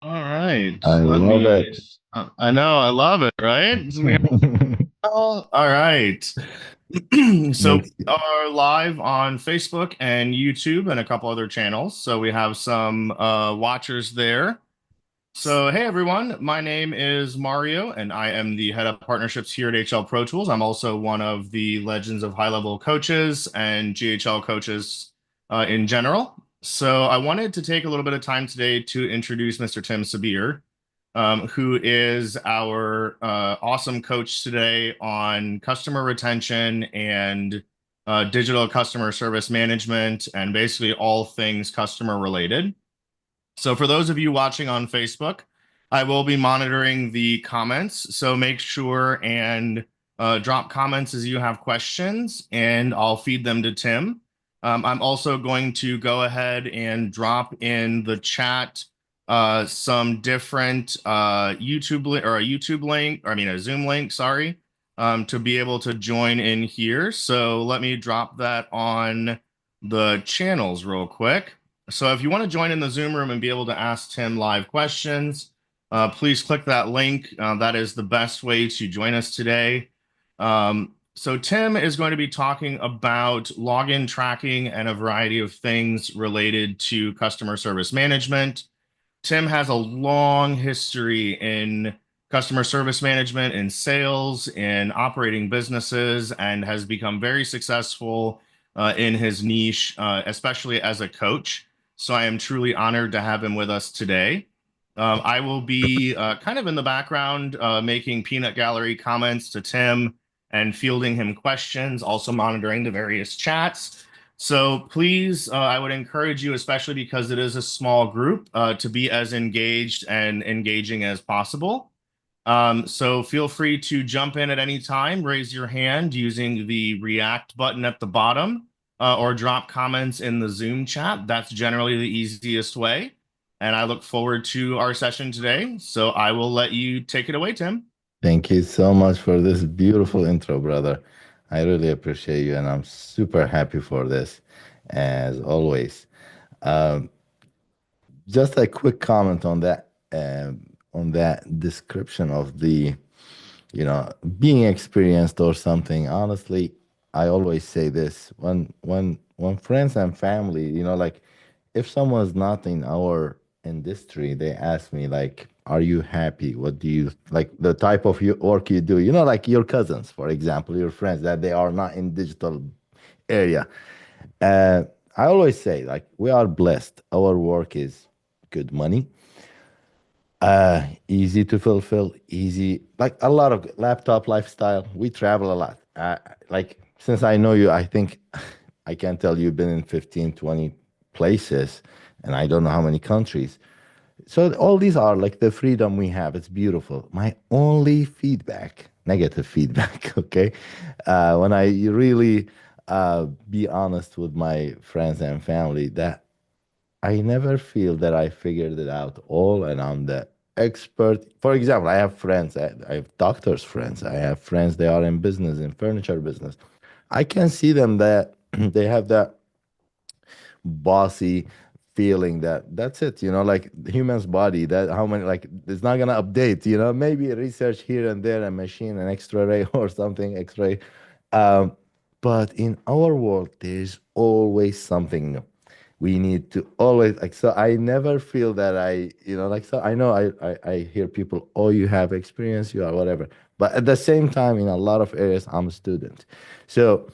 All right. I Let love me. it. I know. I love it. Right. So we have. All right. So Makes we are live on Facebook and YouTube and a couple other channels. So we have some watchers there. So, hey everyone, my name is Mario, and I am the head of partnerships here at HL Pro Tools. I'm also one of the Legends of High Level coaches and GHL coaches in general. So, I wanted to take a little bit of time today to introduce Mr. Tim Sabir, who is our awesome coach today on customer retention and digital customer service management and basically all things customer related. So for those of you watching on Facebook, I will be monitoring the comments. So make sure and drop comments as you have questions, and I'll feed them to Tim. I'm also going to go ahead and drop in the chat some different YouTube or a YouTube link, or I mean a Zoom link, sorry, to be able to join in here. So let me drop that on the channels real quick. So if you want to join in the Zoom room and be able to ask Tim live questions, please click that link. That is the best way to join us today. So Tim is going to be talking about login tracking and a variety of things related to customer service management. Tim has a long history in customer service management, in sales, in operating businesses, and has become very successful in his niche, especially as a coach. So I am truly honored to have him with us today. I will be kind of in the background making peanut gallery comments to Tim and fielding him questions, also monitoring the various chats. So please, I would encourage you, especially because it is a small group, to be as engaged and engaging as possible. So feel free to jump in at any time, raise your hand using the react button at the bottom, or drop comments in the Zoom chat. That's generally the easiest way. And I look forward to our session today. So I will let you take it away, Tim. Thank you so much for this beautiful intro, brother. I really appreciate you, and I'm super happy for this, as always. Um, just a quick comment on that description of the, being experienced or something. Honestly, I always say this when friends and family, like if someone's not in our industry, they ask me like, "Are you happy? What do you like? The type of work you do?" Like your cousins, for example, your friends that they are not in digital area. Uh, I always say like we are blessed. Our work is good money, easy to fulfill, easy, like a lot of laptop lifestyle. We travel a lot. Like since I know you, I think I can tell you've been in 15, 20 places, and I don't know how many countries. So all these are like the freedom we have. It's beautiful. My only feedback, negative feedback, okay? When I really be honest with my friends and family, that I never feel that I figured it out all and I'm the expert. For example, I have friends, I have doctors' friends, I have friends, they are in business, in furniture business. I can see them that they have that bossy feeling that that's it, like the human's body, that how many, like it's not gonna update, maybe research here and there, a machine, an x-ray or something, x-ray. um, but in our world there's always something new. We need to always, like, so I never feel that like, so I know I hear people, oh, you have experience, you are whatever, but at the same time in a lot of areas I'm a student. So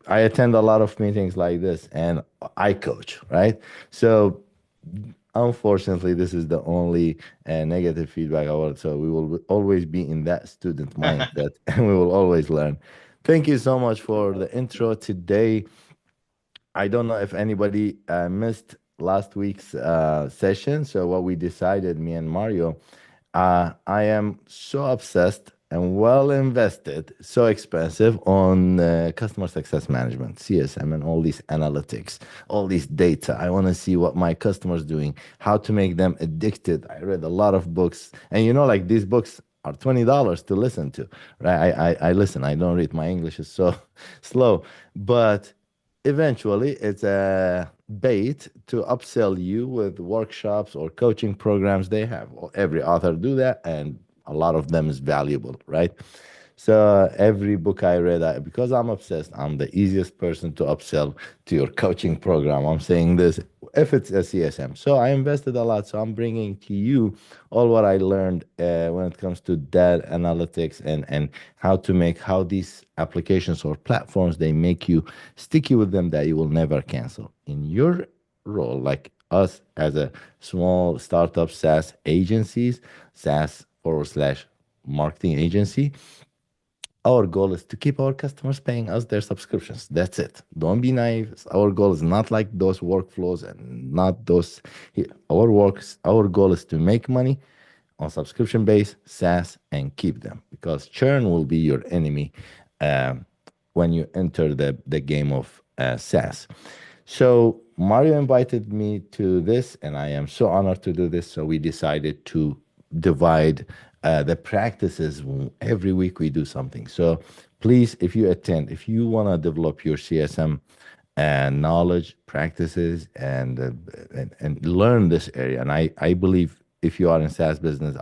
I attend a lot of meetings like this and I coach, right? So unfortunately, this is the only negative feedback I want. So we will always be in that student mindset and we will always learn. Thank you so much for the intro today. I don't know if anybody missed last week's session. So what we decided, me and Mario, I am so obsessed and well invested, so expensive on customer success management, CSM, and all these analytics, all this data. I want to see what my customers doing, how to make them addicted. I read a lot of books, and like these books are $20 to listen to, right? I listen. I don't read. My English is so slow, but eventually it's a bait to upsell you with workshops or coaching programs they have. Well, every author do that, and a lot of them is valuable, right? So every book I read, because I'm obsessed, I'm the easiest person to upsell to your coaching program. I'm saying this if it's a CSM. So I invested a lot. So I'm bringing to you all what I learned when it comes to data analytics and how these applications or platforms, they make you sticky with them, that you will never cancel. In your role, like us as a small startup SaaS agencies, SaaS forward slash marketing agency, our goal is to keep our customers paying us their subscriptions. That's it. Don't be naive. Our goal is not like those workflows and not those. Our goal is to make money on subscription base, SaaS, and keep them, because churn will be your enemy um, when you enter the game of SaaS. So Mario invited me to this, and I am so honored to do this. So we decided to divide the practices. Every week we do something. So please, if you attend, if you want to develop your CSM and knowledge, practices, and learn this area, and I believe if you are in SaaS business,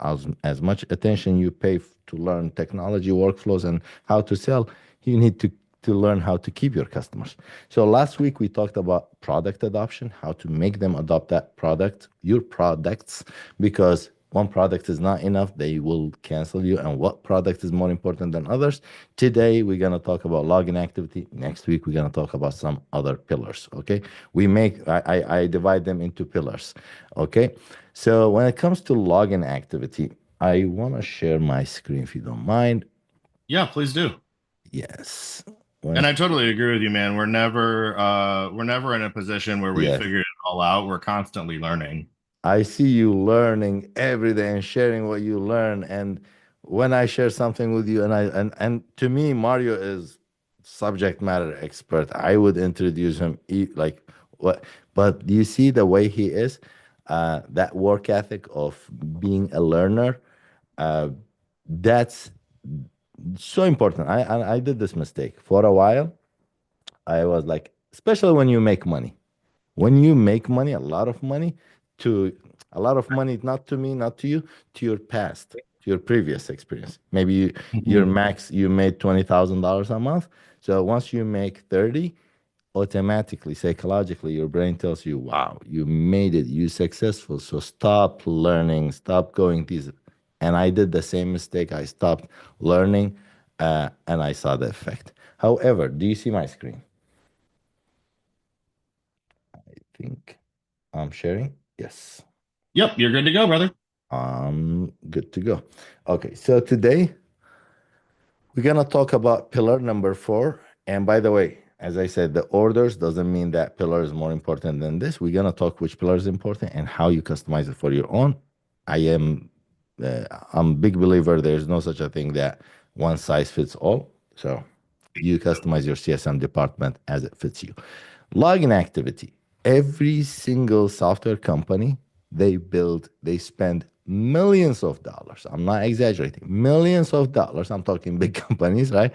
as much attention you pay to learn technology workflows and how to sell, you need to learn how to keep your customers. So last week we talked about product adoption, how to make them adopt that product, your products, because one product is not enough, they will cancel you, and what product is more important than others. Today we're going to talk about login activity. Next week we're going to talk about some other pillars. Okay, I divide them into pillars. Okay, so when it comes to login activity, I want to share my screen if you don't mind. Yeah, please do. Yes. And When I totally agree with you, man. We're never in a position where we Yes. figured it all out. We're constantly learning. I see you learning every day and sharing what you learn. And when I share something with you, and to me, Mario is subject matter expert. I would introduce him like what, but you see the way he is, that work ethic of being a learner. Uh, that's so important. I did this mistake for a while. I was like, especially when you make money. When you make money, to a lot of money, not to me, not to you, to your past, to your previous experience. Maybe your Mhm. max, you made $20,000 a month. So once you make 30, automatically, psychologically, your brain tells you, wow, you made it, you successful. So stop learning, stop going these. And I did the same mistake. I stopped learning and I saw the effect. However, do you see my screen? I think I'm sharing. Yes. Yep, you're good to go, brother. I'm good to go. Okay, so today we're gonna talk about pillar number 4. And by the way, as I said, the orders doesn't mean that pillar is more important than this. We're gonna talk which pillar is important and how you customize it for your own. I am, I'm a big believer. There's no such a thing that one size fits all. So you customize your CSM department as it fits you. Login activity. Every single software company they spend millions of dollars. I'm not exaggerating, millions of dollars. I'm talking big companies, right?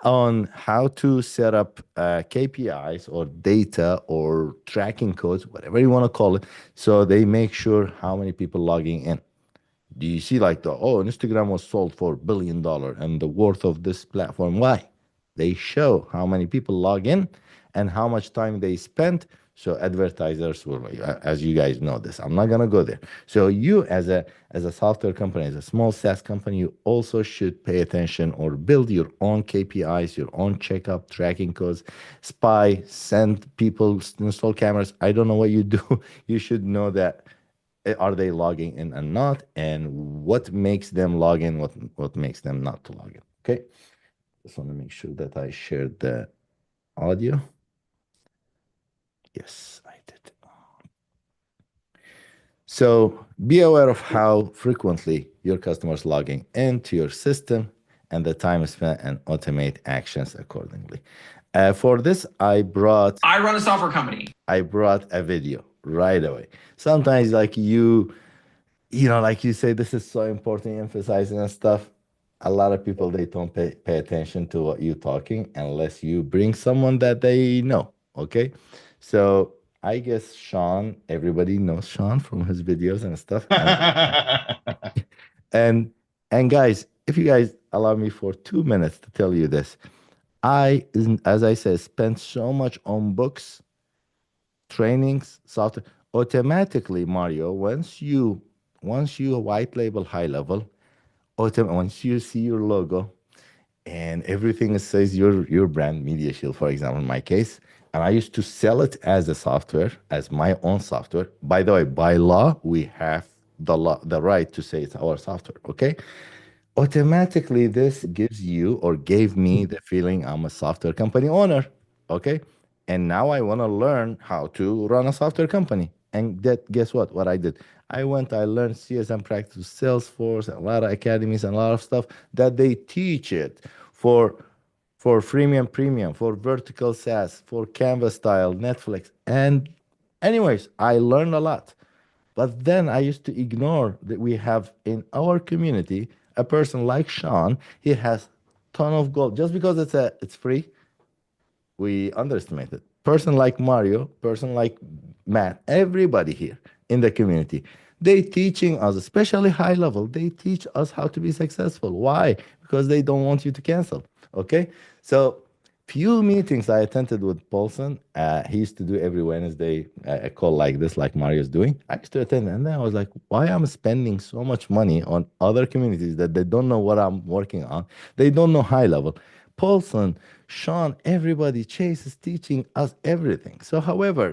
On how to set up KPIs or data or tracking codes, whatever you want to call it. So they make sure how many people logging in. Do you see like Instagram was sold for $1 billion and the worth of this platform? Why? They show how many people log in and how much time they spent. So advertisers will, as you guys know this, I'm not gonna go there. So you as a software company, as a small SaaS company, you also should pay attention or build your own KPIs, your own checkup, tracking codes, spy, send people, install cameras. I don't know what you do. You should know that are they logging in and not, and what makes them log in, what makes them not to log in. Okay, just want to make sure that I shared the audio. Yes, I did. So be aware of how frequently your customers logging into your system and the time spent, and automate actions accordingly. For this, I run a software company. I brought a video right away. Sometimes like like you say, this is so important, emphasizing and stuff. A lot of people they don't pay attention to what you're talking unless you bring someone that they know. Okay. So I guess Sean, everybody knows Sean from his videos and stuff. And and guys, if you guys allow me for 2 minutes to tell you this, as I said, spent so much on books, trainings, software. Automatically, Mario, once you white label high level, once you see your logo and everything says your brand, Media Shield, for example, in my case, and I used to sell it as a software, as my own software. By the way, by law, we have the right to say it's our software. Okay, automatically this gives you or gave me the feeling I'm a software company owner. Okay, and now I want to learn how to run a software company. And that, guess what I did, I learned CSM practice, Salesforce, a lot of academies and a lot of stuff that they teach it for freemium, premium, for vertical SaaS, for Canvas style, Netflix. And anyways, I learned a lot. But then I used to ignore that we have in our community a person like Sean. He has ton of gold. Just because it's free, we underestimate it. Person like Mario, person like Matt, everybody here in the community, they teaching us, especially high level, they teach us how to be successful. Why? Because they don't want you to cancel. Okay. So few meetings I attended with Paulson. He used to do every Wednesday a call like this, like Mario's doing. I used to attend, and then I was like, why am I spending so much money on other communities that they don't know what I'm working on? They don't know high level. Paulson, Sean, everybody, Chase is teaching us everything. So, however,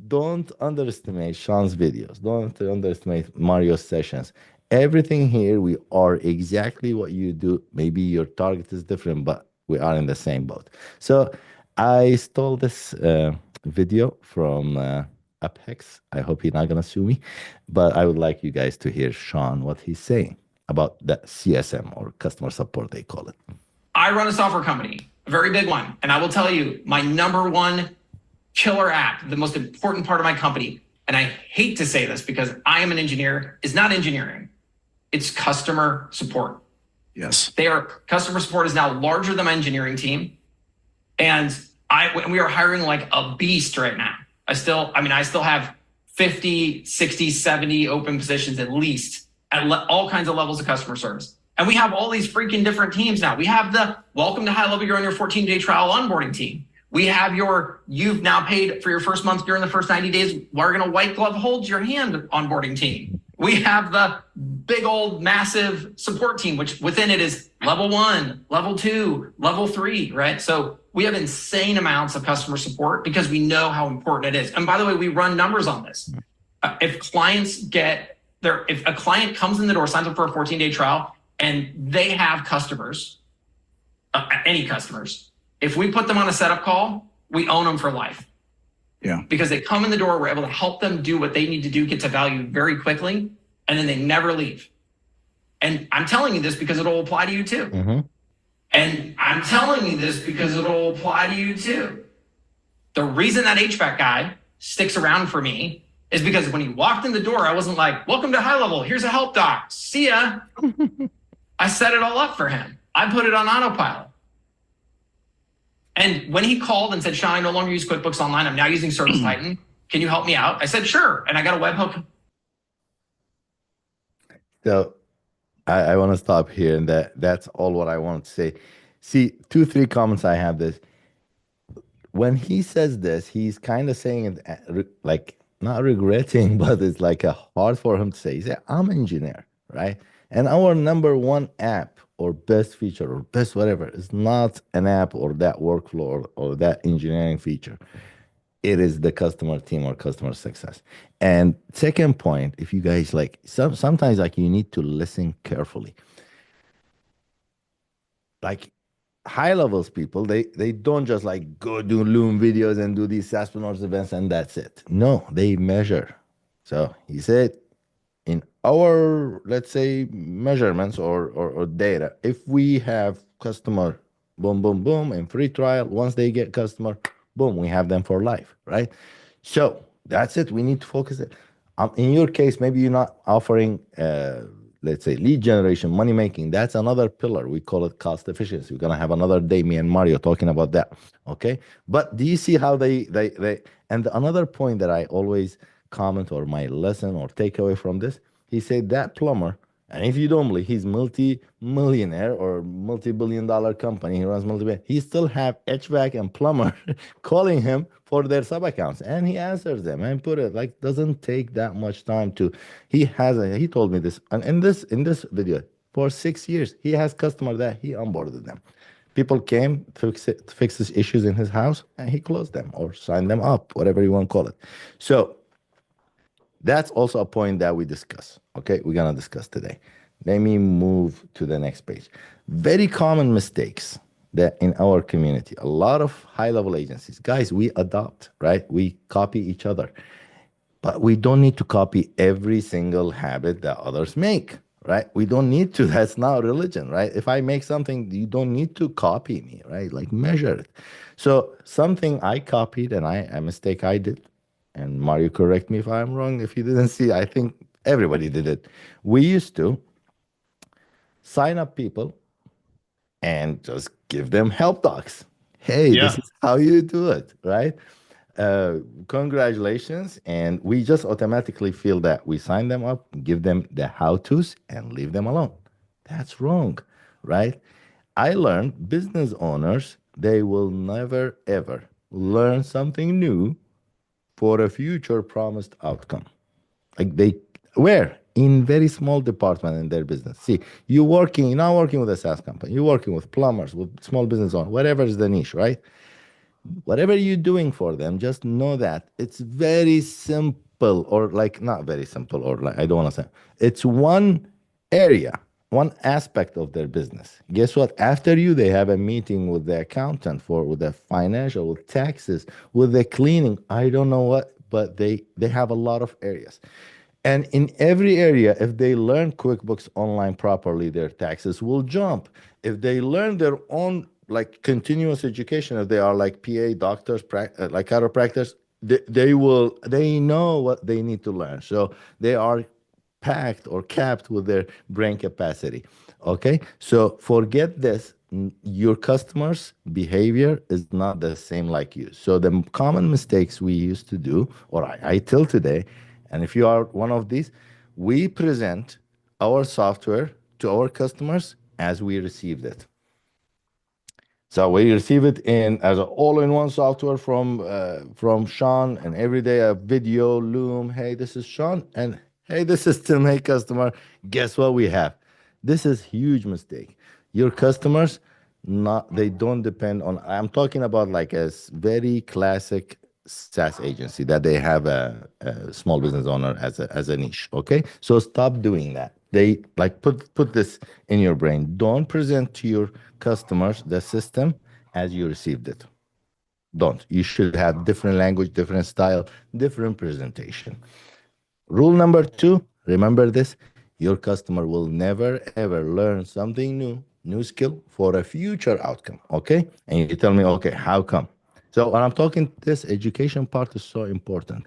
don't underestimate Sean's videos. Don't underestimate Mario's sessions. Everything here, we are exactly what you do. Maybe your target is different, but we are in the same boat. So I stole this video from Uphex. I hope he's not going to sue me, but I would like you guys to hear Sean, what he's saying about the CSM or customer support, they call it. I run a software company, a very big one. And I will tell you, my number one killer app, the most important part of my company, and I hate to say this because I am an engineer, is not engineering. It's customer support. Yes. Customer support is now larger than my engineering team. And we are hiring like a beast right now. I still have 50, 60, 70 open positions at least at all kinds of levels of customer service. And we have all these freaking different teams now. We have the welcome to high level, you're on your 14-day trial onboarding team. We have you've now paid for your first month during the first 90 days. We're going to white glove hold your hand onboarding team. We have the big old massive support team, which within it is level 1, level 2, level 3, right? So we have insane amounts of customer support because we know how important it is. And by the way, we run numbers on this. If a client comes in the door, signs up for a 14-day trial, and they have customers, any customers, If we put them on a setup call, we own them for life. Yeah. Because they come in the door, we're able to help them do what they need to do, get to value very quickly, and then they never leave. And I'm telling you this because it'll apply to you too. Mm-hmm. And I'm telling you this because it'll apply to you too. The reason that HVAC guy sticks around for me is because when he walked in the door, I wasn't like, welcome to high level. Here's a help doc. See ya. I set it all up for him. I put it on autopilot. And when he called and said, Sean, I no longer use QuickBooks Online. I'm now using Service Titan. Can you help me out? I said, sure. And I got a webhook. So I want to stop here, and that's all what I want to say. See, 3 comments I have this. When he says this, he's kind of saying it like not regretting, but it's like a hard for him to say. He said, I'm an engineer, right? And our number one app or best feature or best whatever is not an app or that workflow or that engineering feature. It is the customer team or customer success. And second point, if you guys like, sometimes like you need to listen carefully. Like high levels people, they don't just like go do Loom videos and do these Saspreneurs events and that's it. No, they measure. So he said, in our, let's say, measurements or data, if we have customer, boom, boom, boom, and free trial, once they get customer, boom, we have them for life, right? So that's it. We need to focus it. In your case, maybe you're not offering, let's say, lead generation, money making. That's another pillar. We call it cost efficiency. We're gonna have another day, me and Mario talking about that. Okay, but do you see how they and another point that I always comment or my lesson or takeaway from this, he said that plumber, and if you don't believe he's multi-millionaire or multi-billion-dollar company, he runs multi-billion, he still have HVAC and plumber calling him for their sub accounts, and he answers them and put it like doesn't take that much time to. He told me this, and in this video for 6 years he has customer that he onboarded them. People came to fix his issues in his house, and he closed them or signed them up, whatever you want to call it. So that's also a point that we discuss. Okay, we're gonna discuss today. Let me move to the next page. Very common mistakes that in our community, a lot of high-level agencies, guys, we adopt, right? We copy each other, but we don't need to copy every single habit that others make, right? We don't need to. That's not religion, right? If I make something, you don't need to copy me, right? Like measure it. So something I copied and a mistake I did, and Mario, correct me if I'm wrong. If you didn't see, I think everybody did it. We used to sign up people and just give them help docs. Hey, this Yeah. is how you do it, right? Congratulations. And we just automatically feel that we sign them up, give them the how-tos, and leave them alone. That's wrong, right? I learned business owners, they will never, ever learn something new for a future promised outcome. Like they, where? In very small department in their business. See, you're not working with a SaaS company, you're working with plumbers, with small business owners, whatever is the niche, right? Whatever you're doing for them, just know that it's very simple, or like not very simple, or like I don't want to say it's one area, one aspect of their business. Guess what? After you, they have a meeting with the accountant with the financial, with taxes, with the cleaning. I don't know what, but they have a lot of areas. And in every area, if they learn QuickBooks Online properly, their taxes will jump. If they learn their own like continuous education, if they are like PA, doctors, like chiropractors, they know what they need to learn. So they are packed or capped with their brain capacity. Okay, so forget this. Your customers' behavior is not the same like you. So the common mistakes we used to do, or I till today, and if you are one of these, we present our software to our customers as we received it. So we receive it in as an all-in-one software from Sean, and every day a video, Loom. Hey, this is Sean, and hey, this is Tim. Hey, customer, guess what we have? This is huge mistake. Your customers, not they don't depend on. I'm talking about like a very classic SaaS agency that they have a small business owner as a niche. Okay, so stop doing that. They like put this in your brain. Don't present to your customers the system as you received it. Don't. You should have different language, different style, different presentation. Rule number two, remember this, your customer will never ever learn something new skill for a future outcome. Okay. And you tell me, okay, how come? So when I'm talking, this education part is so important.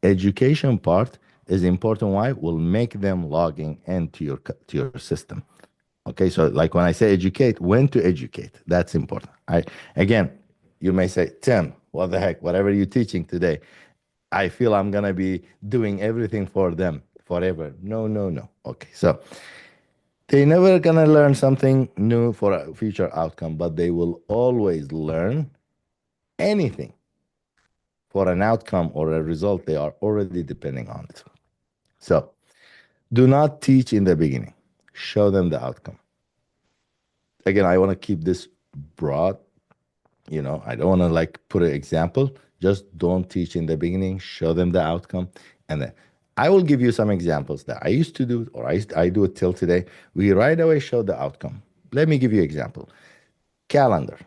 Education part is important. Why? Will make them logging into to your system. Okay, so like when I say educate, when to educate, that's important. I again, you may say, Tim, what the heck, whatever you're teaching today, I feel I'm gonna be doing everything for them forever. No, no, no. Okay, so they never gonna learn something new for a future outcome, but they will always learn anything for an outcome or a result they are already depending on it. So do not teach in the beginning. Show them the outcome. Again, I want to keep this broad. I don't want to like put an example. Just don't teach in the beginning. Show them the outcome, and then I will give you some examples that I used to do, or I do it till today. We right away show the outcome. Let me give you example. Calendar,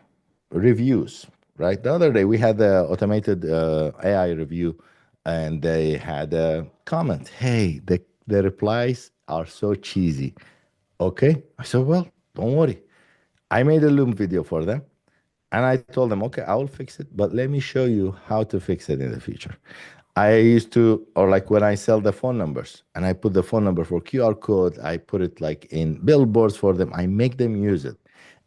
reviews. Right, the other day we had the automated AI review, and they had a comment. Hey, the replies are so cheesy. Okay, I said, well, don't worry. I made a Loom video for them. And I told them, okay, I will fix it, but let me show you how to fix it in the future. I used to, or like when I sell the phone numbers and I put the phone number for QR code, I put it like in billboards for them. I make them use it.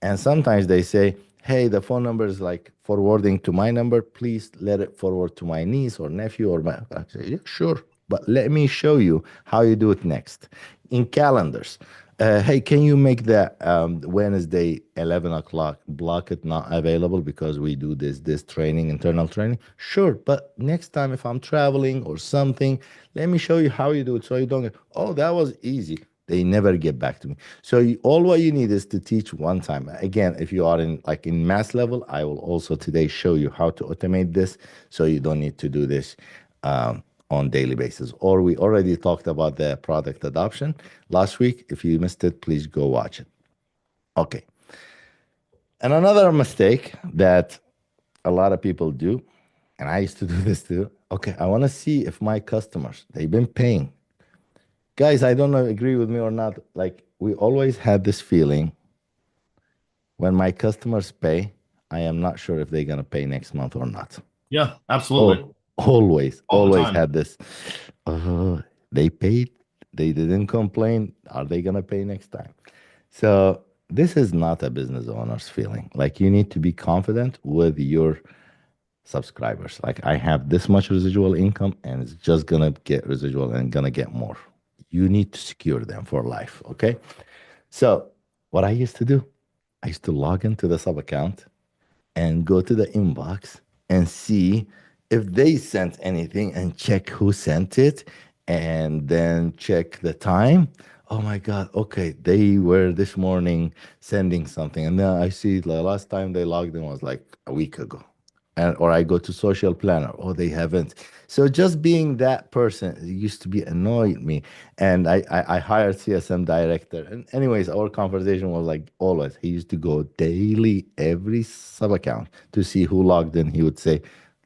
And sometimes they say, hey, the phone number is like forwarding to my number. Please let it forward to my niece or nephew or my. I say, yeah, sure. But let me show you how you do it next. In calendars, hey, can you make the Wednesday 11 o'clock block it not available because we do this training, internal training? Sure, but next time if I'm traveling or something, let me show you how you do it so you don't get, oh, that was easy. They never get back to me. So all what you need is to teach one time. Again, if you are in mass level, I will also today show you how to automate this so you don't need to do this. On daily basis, or we already talked about the product adoption last week. If you missed it, please go watch it. Okay. And another mistake that a lot of people do, and I used to do this too. Okay, I want to see if my customers, they've been paying. Guys, I don't know, agree with me or not. Like we always had this feeling when my customers pay, I am not sure if they're gonna pay next month or not. Yeah, absolutely. Always, All the always time. had this. They paid, they didn't complain. Are they gonna pay next time? So this is not a business owner's feeling. Like you need to be confident with your subscribers. Like I have this much residual income and it's just gonna get residual and gonna get more. You need to secure them for life. Okay. So what I used to do, I used to log into the sub account and go to the inbox and see if they sent anything and check who sent it and then check the time. Oh my God, okay, they were this morning sending something. And then I see the last time they logged in was like a week ago. Or I go to social planner, oh, they haven't. So just being that person it used to be annoyed me. And I hired CSM director. And anyways, our conversation was like always, he used to go daily, every sub account to see who logged in. He would say,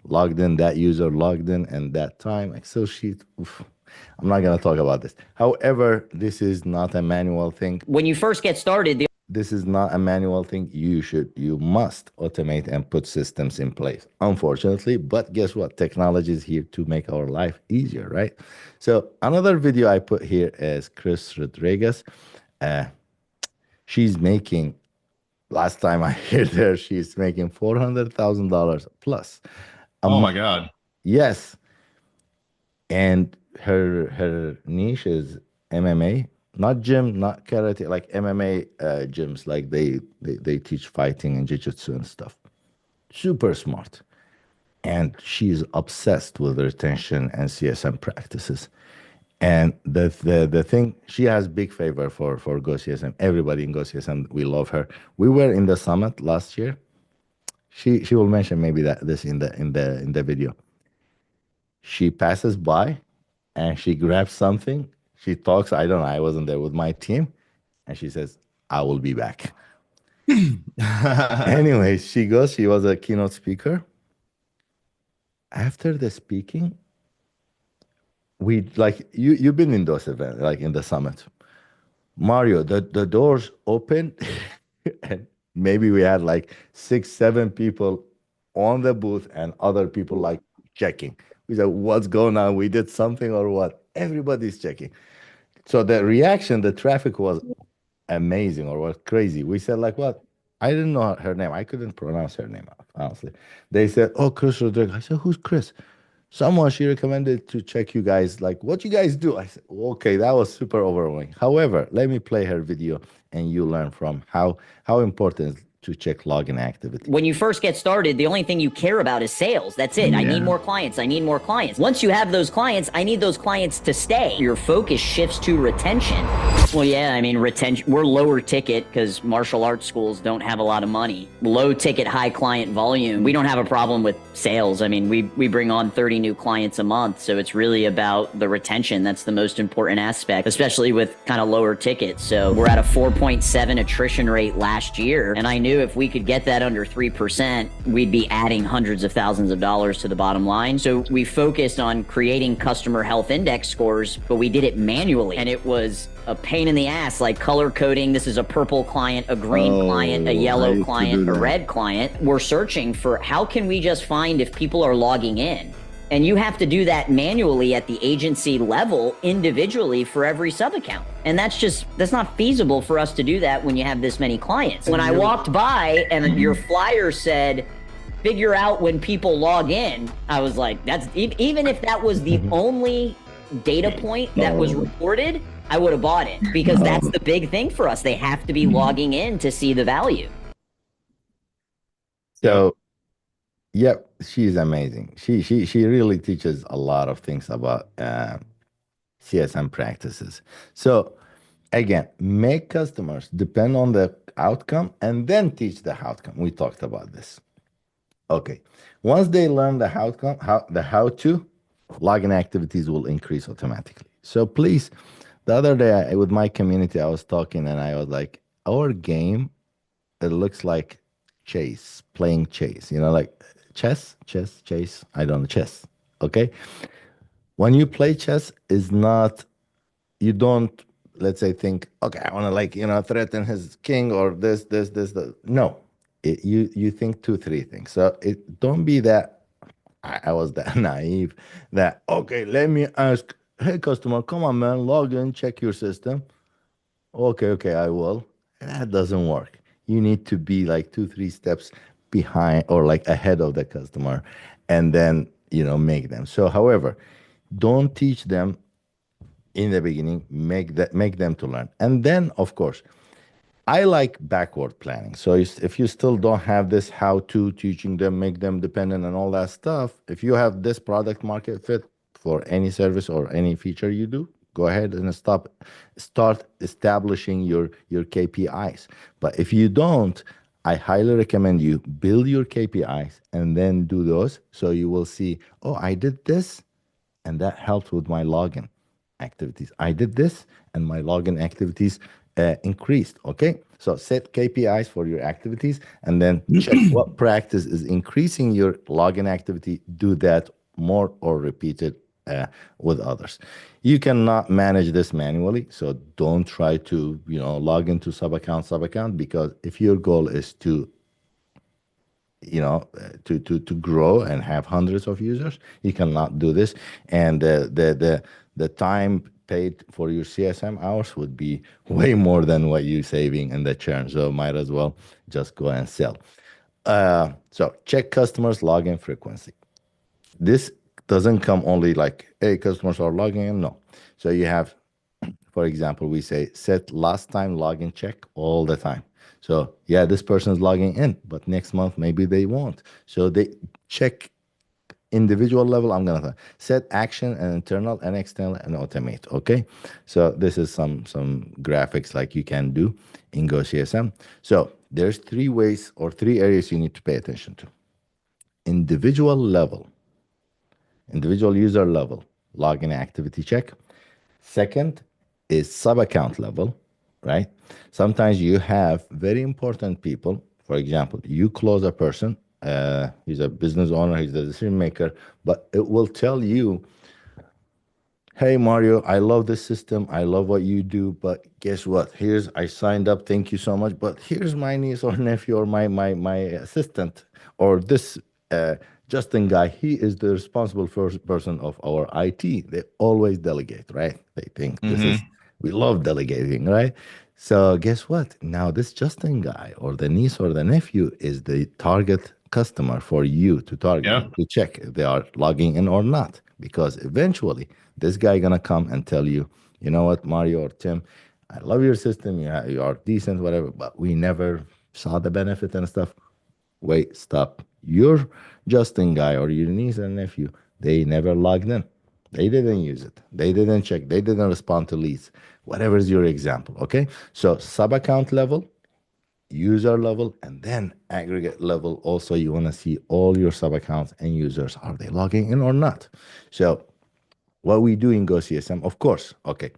logged in, that user logged in and that time. Excel sheet. Oof. I'm not going to talk about this. However, this is not a manual thing. When you first get started, This is not a manual thing. You must automate and put systems in place, unfortunately. But guess what? Technology is here to make our life easier, right? So another video I put here is Chris Rodriguez. Uh, she's making, last time I heard her, she's making $400,000 plus. Oh my God. Yes. And her niche is MMA, not gym, not karate, like MMA gyms. Like they teach fighting and jiu-jitsu and stuff. Super smart. And she's obsessed with retention and CSM practices. And the thing, she has big favor for Go CSM. Everybody in Go CSM, we love her. We were in the summit last year. She will mention maybe that this in the video. She passes by and she grabs something. She talks. I don't know. I wasn't there with my team. And she says, I will be back. Anyway, she was a keynote speaker. After the speaking, we like you've been in those events, like in the summit. Mario, the doors opened and maybe we had like 6, 7 people on the booth and other people like checking. We said, what's going on? We did something or what? Everybody's checking. So the reaction, the traffic was amazing or was crazy. We said, like, what? I didn't know her name. I couldn't pronounce her name, honestly. They said, oh, Chris Rodriguez. I said, who's Chris? Someone she recommended to check you guys, like, what you guys do? I said, okay, that was super overwhelming. However, let me play her video and you learn from how important to check login activity. When you first get started, the only thing you care about is sales. That's it. I need more clients. I need more clients. Once you have those clients, I need those clients to stay. Your focus shifts to retention. Well, yeah, I mean, retention, we're lower ticket because martial arts schools don't have a lot of money. Low ticket, high client volume. We don't have a problem with sales. I mean, we bring on 30 new clients a month. So it's really about the retention. That's the most important aspect, especially with kind of lower tickets. So we're at a 4.7 attrition rate last year. And I knew if we could get that under 3%, we'd be adding hundreds of thousands of dollars to the bottom line. So we focused on creating customer health index scores, but we did it manually. And it was a pain in the ass, like color coding. This is a purple client, a green client, a yellow client, a red client. We're searching for how can we just find if people are logging in. And you have to do that manually at the agency level individually for every sub account. And that's not feasible for us to do that when you have this many clients. When I walked by and your flyer said, figure out when people log in, I was like, that's even if that was the only data point that was reported, I would have bought it because that's the big thing for us. They have to be logging in to see the value. So yep, she's amazing. She really teaches a lot of things about CSM practices. So again, make customers depend on the outcome and then teach the outcome. We talked about this. Okay. Once they learn the outcome, how to, login activities will increase automatically. So please, the other day with my community, I was talking and I was like, our game, it looks like playing chase, like chess, chase. I don't know, chess. Okay. When you play chess, is not, you don't, let's say, think, okay, I want to threaten his king or this. No, you think two, three things. So don't be that. I was that naive that, okay, let me ask, hey, customer, come on, man, log in, check your system. Okay, I will. That doesn't work. You need to be like 2, 3 steps behind or like ahead of the customer and then, make them. So, however, don't teach them in the beginning, make them to learn. And then, of course, I like backward planning. So if you still don't have this how-to teaching them, make them dependent and all that stuff, if you have this product market fit for any service or any feature you do, go ahead and start establishing your KPIs. But if you don't, I highly recommend you build your KPIs and then do those. So you will see, oh, I did this and that helped with my login activities. I did this and my login activities increased. Okay. So set KPIs for your activities and then check what practice is increasing your login activity. Do that more or repeat it with others. You cannot manage this manually. So don't try to, log into sub account, because if your goal is to to grow and have hundreds of users, you cannot do this. And the time paid for your CSM hours would be way more than what you're saving in the churn. So might as well just go and sell. So check customers login frequency. This doesn't come only like, hey, customers are logging in. No. So you have, for example, we say set last time login check all the time. So yeah, this person is logging in, but next month maybe they won't. So they check individual level. I'm gonna set action and internal and external and automate. Okay, so this is some graphics like you can do in GoCSM. So there's 3 ways or 3 areas you need to pay attention to. Individual level, individual user level, login activity check. Second is sub account level, right? Sometimes you have very important people. For example, you close a person, he's a business owner, he's the decision maker, but it will tell you, hey Mario, I love this system, I love what you do, but guess what? Here's, I signed up, thank you so much, but here's my niece or nephew or my assistant, or this Justin guy, he is the responsible first person of our IT. They always delegate, right? They think this is, Mm-hmm. we love delegating, right? So guess what? Now this Justin guy or the niece or the nephew is the target customer for you to target, Yep. to check if they are logging in or not. Because eventually this guy gonna come and tell you, you know what, Mario or Tim, I love your system, you are decent, whatever, but we never saw the benefit and stuff. Wait, stop. Your Justin guy or your niece and nephew, they never logged in. They didn't use it. They didn't check. They didn't respond to leads. Whatever is your example, okay? So sub account level, user level, and then aggregate level. Also, you want to see all your sub accounts and users. Are they logging in or not? So what we do in GoCSM, of course, okay.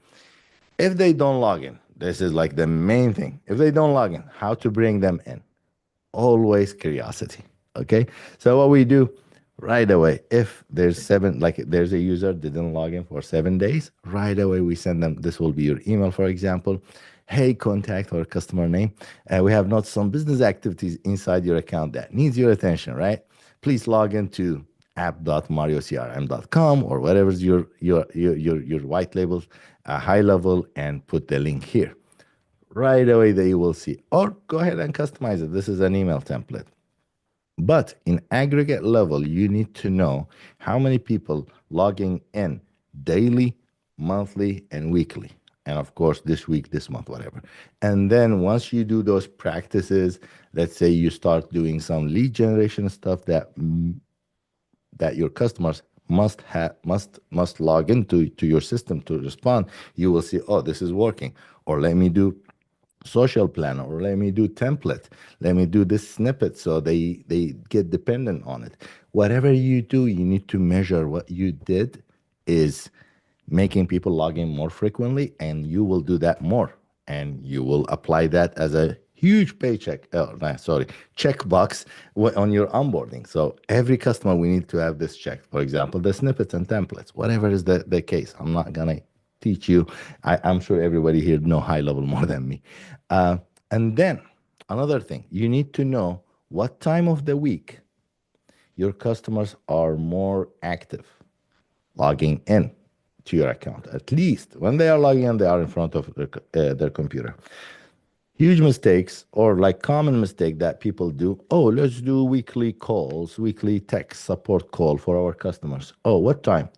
If they don't log in, this is like the main thing. If they don't log in, how to bring them in? Always curiosity. Okay. So what we do right away, if there's seven, like there's a user didn't log in for 7 days, right away we send them. This will be your email, for example. Hey, contact or customer name. We have not some business activities inside your account that needs your attention, right? Please log into app.mariocrm.com or whatever's your white label, high level, and put the link here right away that you will see. Or go ahead and customize it. This is an email template. But in aggregate level, you need to know how many people logging in daily, monthly, and weekly. And of course, this week, this month, whatever. And then once you do those practices, let's say you start doing some lead generation stuff that your customers must log into to your system to respond, you will see, oh, this is working. Or let me do social planner, or let me do template, let me do this snippet, so they get dependent on it. Whatever you do, you need to measure what you did is making people log in more frequently, and you will do that more, and you will apply that as a huge paycheck, no, sorry, checkbox on your onboarding. So every customer, we need to have this checked. For example, the snippets and templates, whatever is the case. I'm not gonna teach you. I'm sure everybody here know high level more than me. And then another thing, you need to know what time of the week your customers are more active logging in to your account. At least when they are logging in, they are in front of their computer. Huge mistakes, or like common mistake that people do. Oh, let's do weekly calls, weekly text support call for our customers. Oh, what time?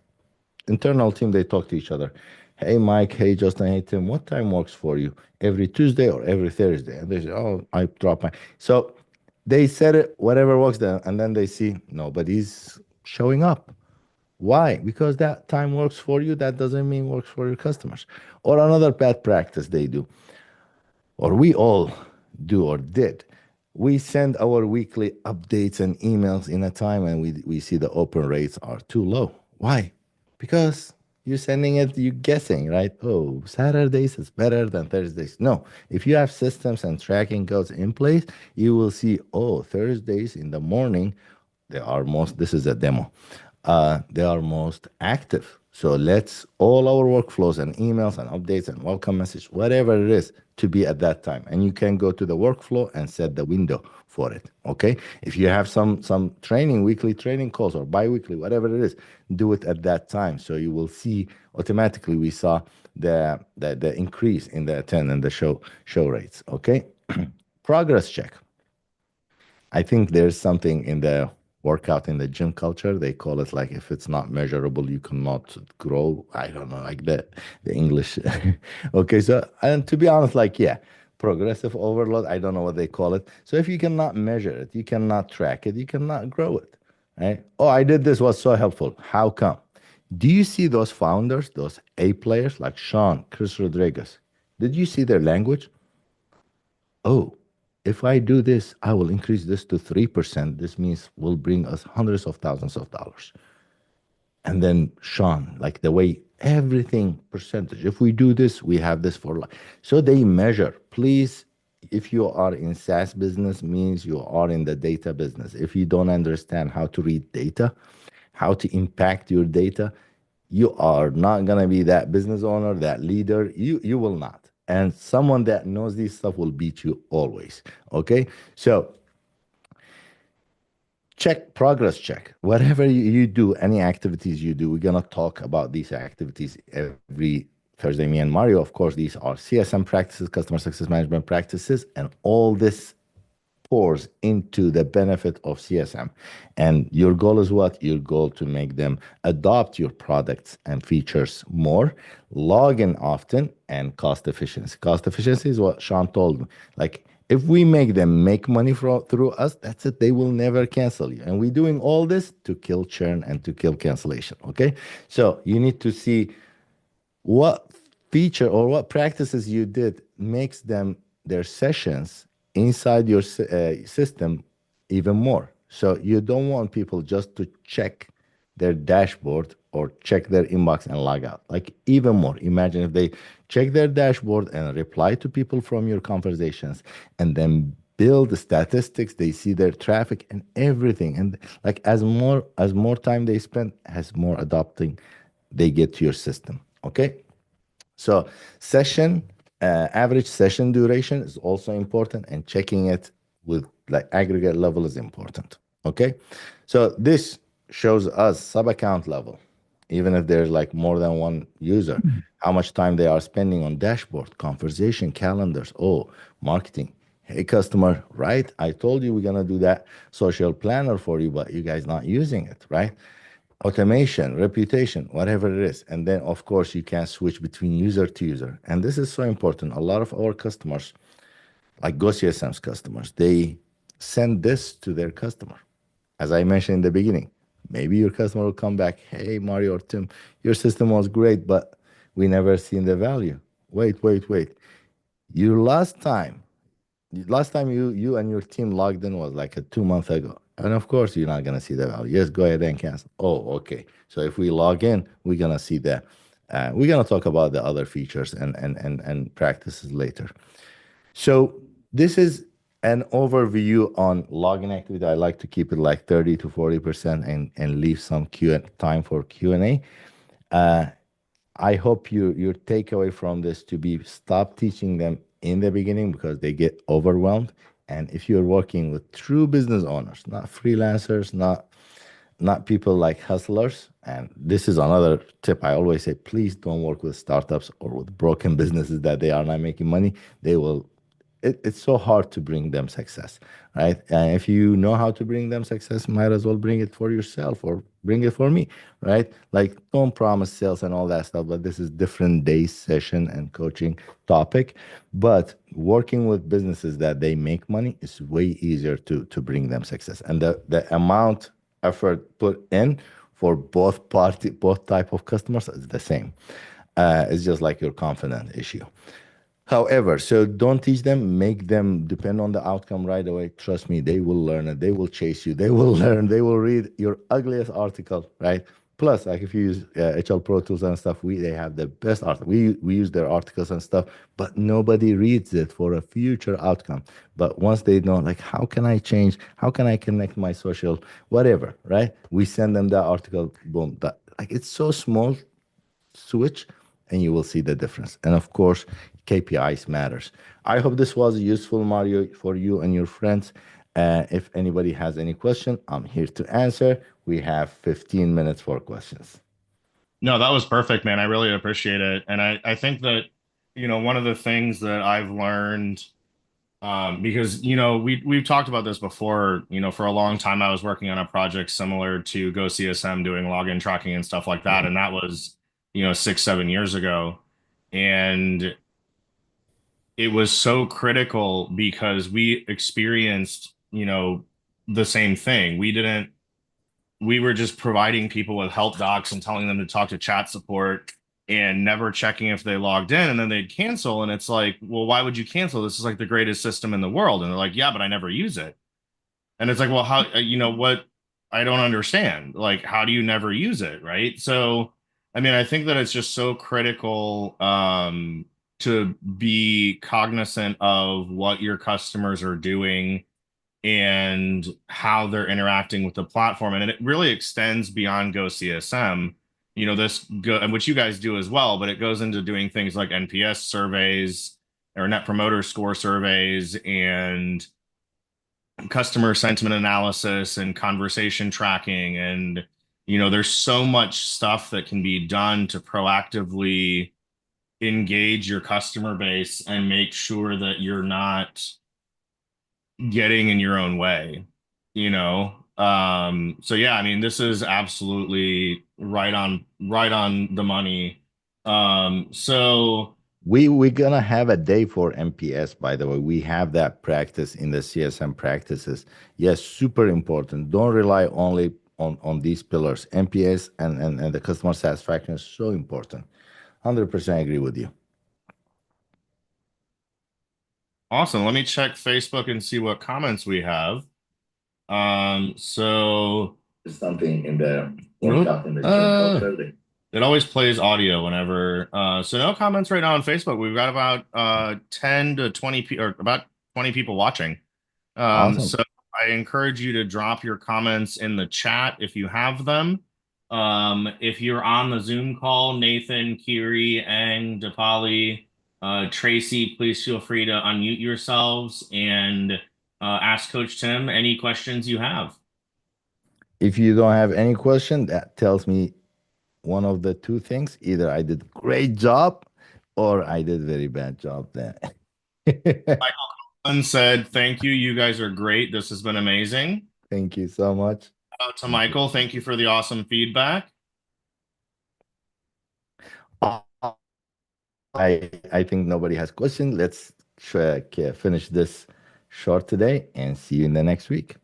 Internal team, they talk to each other. Hey Mike, hey Justin, hey Tim, what time works for you? Every Tuesday or every Thursday? And they say, oh, I drop my. So they said it, whatever works then, and then they see nobody's showing up. Why? Because that time works for you. That doesn't mean works for your customers. Or another bad practice they do, or we all do or did. We send our weekly updates and emails in a time, and we see the open rates are too low. Why? Because you're sending it, you're guessing, right? Oh, Saturdays is better than Thursdays. No, if you have systems and tracking codes in place, you will see, oh, Thursdays in the morning, they are most, this is a demo, they are most active. So let's all our workflows and emails and updates and welcome message, whatever it is, to be at that time. And you can go to the workflow and set the window for it. Okay. If you have some training, weekly training calls or bi-weekly, whatever it is, do it at that time. So you will see automatically we saw the increase in the attend and the show rates. Okay. Progress check. I think there's something in the workout in the gym culture. They call it like if it's not measurable, you cannot grow. I don't know, like the English. Okay, so and to be honest, like yeah, progressive overload. I don't know what they call it. So if you cannot measure it, you cannot track it, you cannot grow it. Right? Oh, I did this was so helpful. How come? Do you see those founders, those A players like Sean, Chris Rodriguez? Did you see their language? Oh, if I do this, I will increase this to 3%. This means will bring us hundreds of thousands of dollars. And then Sean, like the way everything percentage, if we do this, we have this for life. So they measure. Please, if you are in SaaS business, means you are in the data business. If you don't understand how to read data, how to impact your data, you are not gonna be that business owner, that leader. You will not. And someone that knows this stuff will beat you always. Okay. So check progress check whatever you do, any activities you do. We're going to talk about these activities every Thursday, me and Mario. Of course, these are CSM practices, customer success management practices, and all this pours into the benefit of CSM. And your goal is what? Your goal to make them adopt your products and features more, log in often, and cost efficiency. Cost efficiency is what Sean told me. Like, if we make them make money through us, that's it. They will never cancel you. And we're doing all this to kill churn and to kill cancellation. Okay. So you need to see what feature or what practices you did makes them their sessions inside your system even more. So you don't want people just to check their dashboard or check their inbox and log out. Like even more. Imagine if they check their dashboard and reply to people from your conversations and then build the statistics, they see their traffic and everything. And like as more time they spend, as more adopting they get to your system. Okay. So session, average session duration is also important, and checking it with like aggregate level is important. Okay. So this shows us sub account level, even if there's like more than one user, how much time they are spending on dashboard, conversation, calendars, oh, marketing. Hey, customer, right? I told you we're going to do that social planner for you, but you guys not using it, right? Automation, reputation, whatever it is. And then, of course, you can switch between user to user. And this is so important. A lot of our customers, like GoCSM's customers, they send this to their customer. As I mentioned in the beginning, maybe your customer will come back, hey, Mario or Tim, your system was great, but we never seen the value. Wait, wait, wait. Your last time you and your team logged in was like a 2 month ago. And of course, you're not going to see the value. Yes, go ahead and cancel. Oh, okay. So if we log in, we're going to see that. We're going to talk about the other features and practices later. So this is an overview on login activity. I like to keep it like 30 to 40% and leave some time for Q&A. I hope your takeaway from this to be stop teaching them in the beginning because they get overwhelmed. And if you're working with true business owners, not freelancers, not people like hustlers, and this is another tip I always say, please don't work with startups or with broken businesses that they are not making money. They will it's so hard to bring them success, right? And if you know how to bring them success, might as well bring it for yourself or bring it for me, right? Like, don't promise sales and all that stuff, but this is different day session and coaching topic. But working with businesses that they make money is way easier to bring them success. And the amount effort put in for both type of customers is the same. It's just like your confidence issue. However, so don't teach them, make them depend on the outcome right away. Trust me, they will learn it. They will chase you. They will learn. They will read your ugliest article, right? Plus, like if you use HL Pro Tools and stuff, they have the best art. We use their articles and stuff, but nobody reads it for a future outcome. But once they know, like, how can I change? How can I connect my social, whatever, right? We send them that article, boom. Like it's so small switch and you will see the difference. And of course, KPIs matters. I hope this was useful, Mario, for you and your friends. If anybody has any question, I'm here to answer. We have 15 minutes for questions. No, that was perfect, man. I really appreciate it. And I think that, one of the things that I've learned, because, we've talked about this before, for a long time, I was working on a project similar to GoCSM doing login tracking and stuff like that. And that was, 6, 7 years ago. And it was so critical because we experienced, the same thing. We were just providing people with help docs and telling them to talk to chat support and never checking if they logged in, and then they'd cancel. And it's like, well, why would you cancel? This is like the greatest system in the world. And they're like, yeah, but I never use it. And it's like, well, how, what? I don't understand. Like, how do you never use it, right? So, I mean, I think that it's just so critical to be cognizant of what your customers are doing and how they're interacting with the platform. And it really extends beyond Go CSM. You know, which you guys do as well, but it goes into doing things like NPS surveys or Net Promoter Score surveys and customer sentiment analysis and conversation tracking. And, you know, there's so much stuff that can be done to proactively engage your customer base and make sure that you're not getting in your own way, you know? So yeah, I mean, this is absolutely right on the money. So We're gonna have a day for MPS, by the way. We have that practice in the CSM practices. Yes, super important. Don't rely only on these pillars. MPS and the customer satisfaction is so important. 100% agree with you. awesome. Let me check Facebook and see what comments we have. So Something in the Really? in the chat. It always plays audio whenever. So no comments right now on Facebook. We've got about 10 to 20 or about 20 people watching. Awesome. So I encourage you to drop your comments in the chat if you have them. If you're on the Zoom call, Nathan, Kiri, and Dipali, Tracy, please feel free to unmute yourselves and ask Coach Tim any questions you have. If you don't have any question, that tells me one of the two things. Either I did great job or I did very bad job then. Michael Cullen said, "Thank you. You guys are great. This has been amazing." Thank you so much. Shout out to Michael. Thank you for the awesome feedback. I think nobody has question. Let's finish this short today and see you in the next week.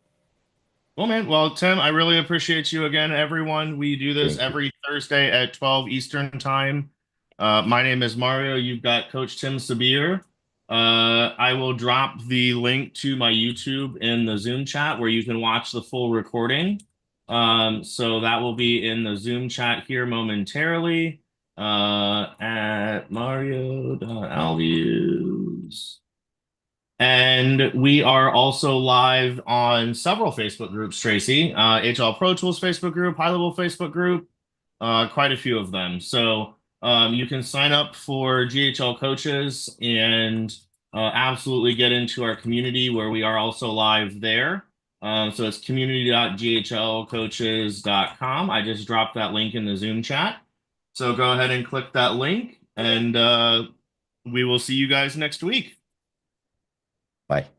Well, man. Well, Tim, I really appreciate you again, everyone. We do this Thank you. every Thursday at 12 Eastern time. My name is Mario. You've got Coach Tim Sabir. I will drop the link to my YouTube in the Zoom chat where you can watch the full recording. So that will be in the Zoom chat here momentarily at mario.alviews. And we are also live on several Facebook groups, Tracy. HL Pro Tools Facebook group, High Level Facebook group, quite a few of them. So you can sign up for GHL coaches and absolutely get into our community where we are also live there. So it's community.ghlcoaches.com. I just dropped that link in the Zoom chat. So go ahead and click that link and we will see you guys next week. Bye.